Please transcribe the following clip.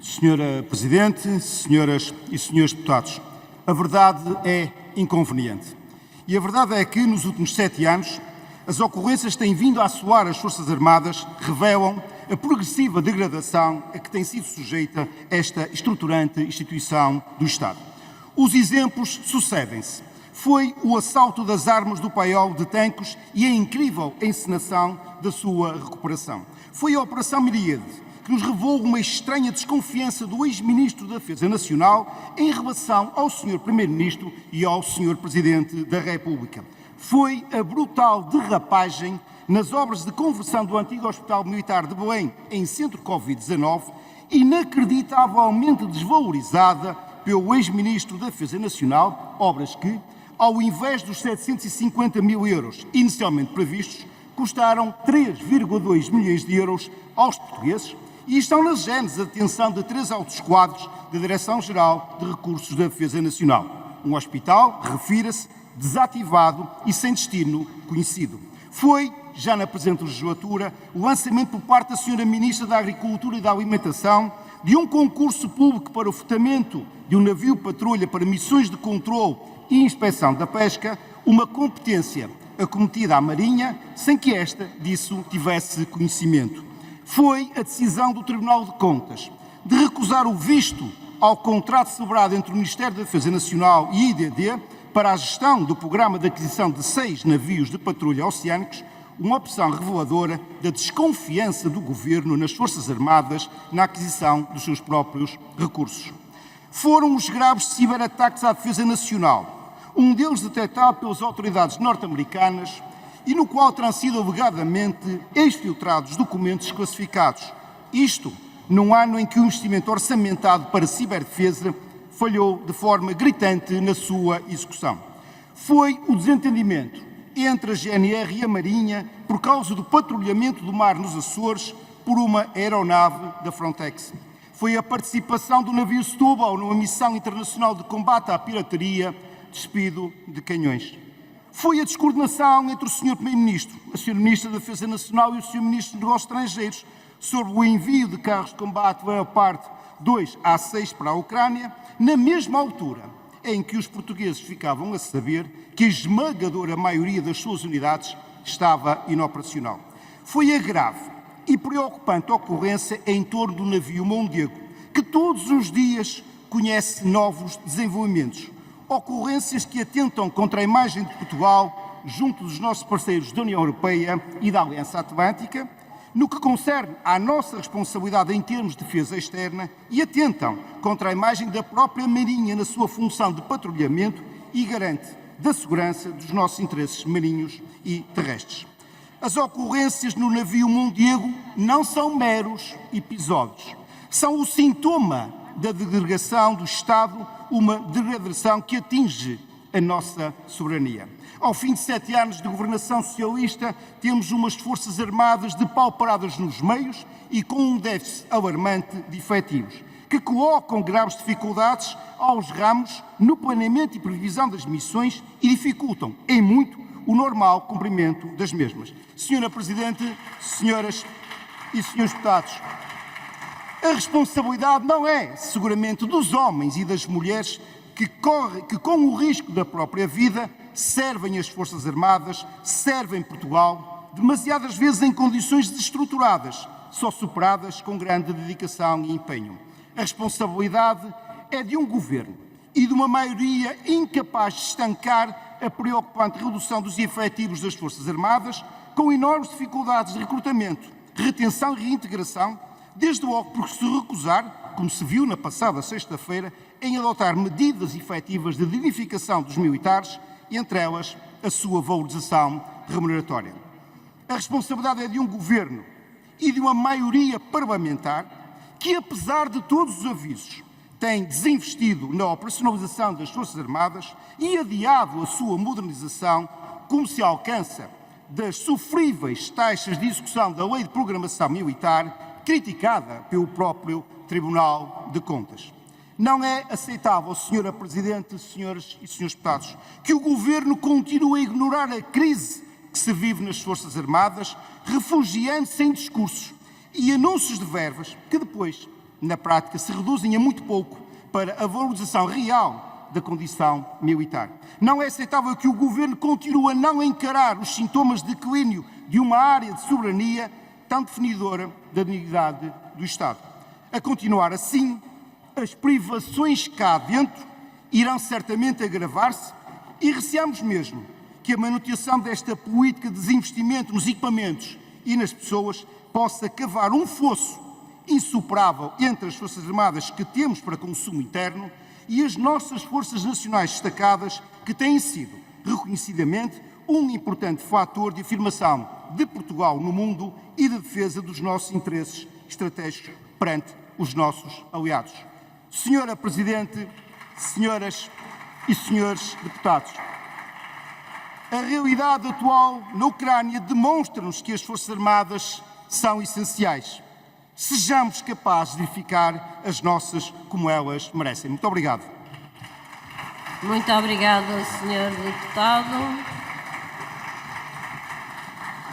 Senhora Presidente, senhoras e senhores deputados, a verdade é inconveniente. E a verdade é que, nos últimos 7 anos, as ocorrências que têm vindo a assolar as Forças Armadas revelam a progressiva degradação a que tem sido sujeita esta estruturante instituição do Estado. Os exemplos sucedem-se. Foi o assalto das armas do paiol de Tancos e a incrível encenação da sua recuperação. Foi a Operação Miríade, que nos revelou uma estranha desconfiança do ex-ministro da Defesa Nacional em relação ao Sr. Primeiro-Ministro e ao Sr. Presidente da República. Foi a brutal derrapagem nas obras de conversão do antigo Hospital Militar de Belém em centro Covid-19, inacreditavelmente desvalorizada pelo ex-ministro da Defesa Nacional, obras que, ao invés dos 750 mil euros inicialmente previstos, custaram 3,2 milhões de euros aos portugueses e estão nas genes da detenção de 3 altos quadros da Direção-Geral de Recursos da Defesa Nacional. Um hospital, refira-se, desativado e sem destino conhecido. Foi, já na presente legislatura, o lançamento por parte da Sra. Ministra da Agricultura e da Alimentação de um concurso público para o fretamento de um navio-patrulha para missões de controle e inspeção da pesca, uma competência acometida à Marinha, sem que esta disso tivesse conhecimento. Foi a decisão do Tribunal de Contas de recusar o visto ao contrato celebrado entre o Ministério da Defesa Nacional e a IDD para a gestão do programa de aquisição de 6 navios de patrulha oceânicos, uma opção reveladora da desconfiança do Governo nas Forças Armadas na aquisição dos seus próprios recursos. Foram os graves ciberataques à Defesa Nacional, um deles detectado pelas autoridades norte-americanas e no qual terão sido alegadamente exfiltrados documentos classificados. Isto num ano em que o investimento orçamentado para ciberdefesa falhou de forma gritante na sua execução. Foi o desentendimento entre a GNR e a Marinha por causa do patrulhamento do mar nos Açores por uma aeronave da Frontex. Foi a participação do navio Setúbal numa missão internacional de combate à pirataria, despido de canhões. Foi a descoordenação entre o Sr. Primeiro-Ministro, a Sra. Ministra da Defesa Nacional e o Sr. Ministro dos Negócios Estrangeiros sobre o envio de carros de combate Leopard 2 A6 para a Ucrânia, na mesma altura em que os portugueses ficavam a saber que a esmagadora maioria das suas unidades estava inoperacional. Foi a grave e preocupante ocorrência em torno do navio Mondego, que todos os dias conhece novos desenvolvimentos. Ocorrências que atentam contra a imagem de Portugal junto dos nossos parceiros da União Europeia e da Aliança Atlântica, no que concerne à nossa responsabilidade em termos de defesa externa e atentam contra a imagem da própria Marinha na sua função de patrulhamento e garante da segurança dos nossos interesses marinhos e terrestres. As ocorrências no navio Mondego não são meros episódios, são o sintoma da degradação do Estado, uma degradação que atinge a nossa soberania. Ao fim de 7 anos de governação socialista, temos umas Forças Armadas depauperadas nos meios e com um déficit alarmante de efetivos, que colocam graves dificuldades aos ramos no planeamento e previsão das missões e dificultam, em muito, o normal cumprimento das mesmas. Senhora Presidente, senhoras e senhores deputados, a responsabilidade não é, seguramente, dos homens e das mulheres que, com o risco da própria vida, servem as Forças Armadas, servem Portugal, demasiadas vezes em condições desestruturadas, só superadas com grande dedicação e empenho. A responsabilidade é de um governo e de uma maioria incapaz de estancar a preocupante redução dos efetivos das Forças Armadas, com enormes dificuldades de recrutamento, retenção e reintegração, desde logo por se recusar, como se viu na passada sexta-feira, em adotar medidas efetivas de dignificação dos militares, e entre elas a sua valorização remuneratória. A responsabilidade é de um governo e de uma maioria parlamentar que, apesar de todos os avisos, tem desinvestido na operacionalização das Forças Armadas e adiado a sua modernização, como se alcança das sofríveis taxas de execução da Lei de Programação Militar, criticada pelo próprio Tribunal de Contas. Não é aceitável, Sra. Presidente, senhoras e senhores deputados, que o Governo continue a ignorar a crise que se vive nas Forças Armadas, refugiando-se em discursos e anúncios de verbas que depois na prática, se reduzem a muito pouco para a valorização real da condição militar. Não é aceitável que o Governo continue a não encarar os sintomas de declínio de uma área de soberania tão definidora da dignidade do Estado. A continuar assim, as privações cá dentro irão certamente agravar-se e receamos mesmo que a manutenção desta política de desinvestimento nos equipamentos e nas pessoas possa cavar um fosso insuperável entre as Forças Armadas que temos para consumo interno e as nossas Forças Nacionais destacadas, que têm sido, reconhecidamente, um importante fator de afirmação de Portugal no mundo e de defesa dos nossos interesses estratégicos perante os nossos aliados. Senhora Presidente, senhoras e senhores deputados, a realidade atual na Ucrânia demonstra-nos que as Forças Armadas são essenciais. Sejamos capazes de verificar as nossas como elas merecem. Muito obrigado. Muito obrigado, Sr. Deputado.